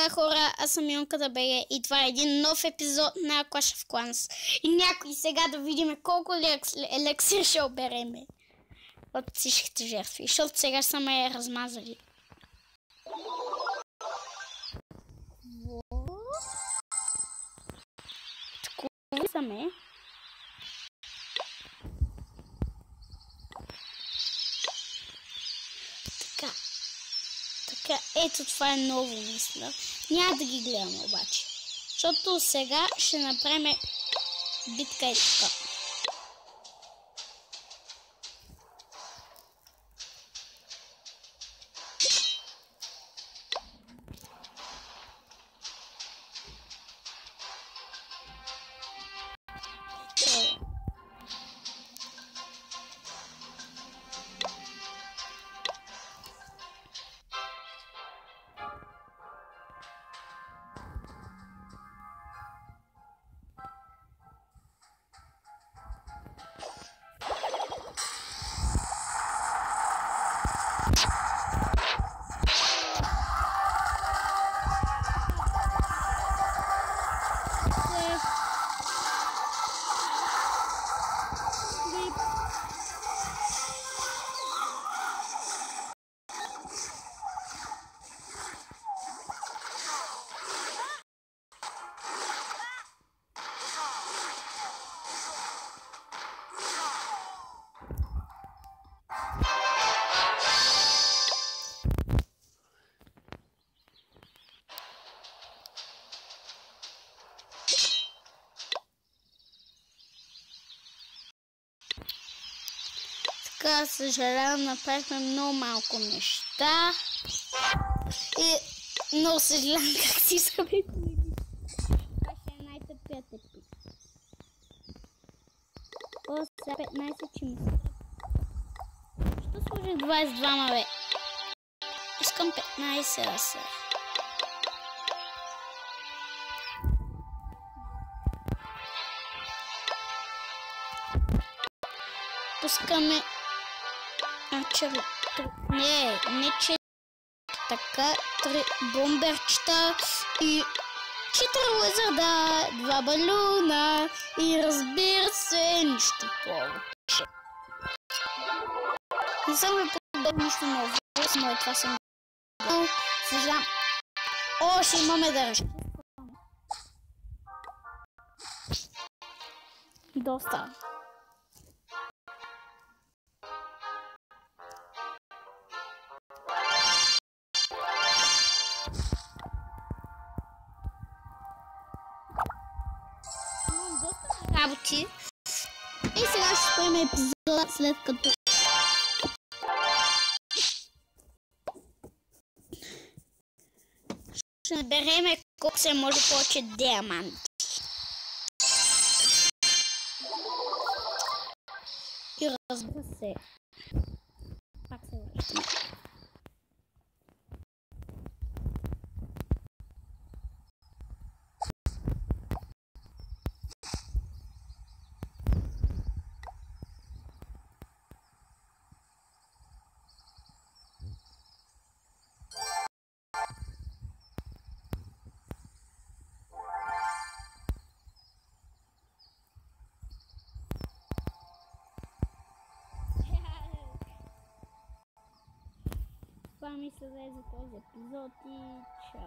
Здравей хора, аз съм Йонката БГ и това е един нов епизод на Clash of Clans. И някой сега да видим колко елексир ще обереме от всичките жертви, защото сега са ме размазали. Такови са ме. Така, ето това е ново, мисля. Няма да ги гледам обаче. Защото сега ще направим битка и така. Така, съжалявам, направихме много малко неща. И много съжалявам как си искаме коли. Това ще е най-тъпият епик. О, сега 15 че ми се. Що сложи 22, бе? Искам 15 да се. Пускаме... Не че така, 3 бомберчета и 4 лазарда, 2 балуна и разбира се, нищо повече. Не съм ви подобно нищо ново, но това съм гледал. Съжалявам. О, ще имаме да разчистваме. Доста. Работи. И сега ще спрем епизода след като ще набереме колко се може повече диаманти. И разбира се, пак се връщаме. Това мисля да е за този епизод и чао.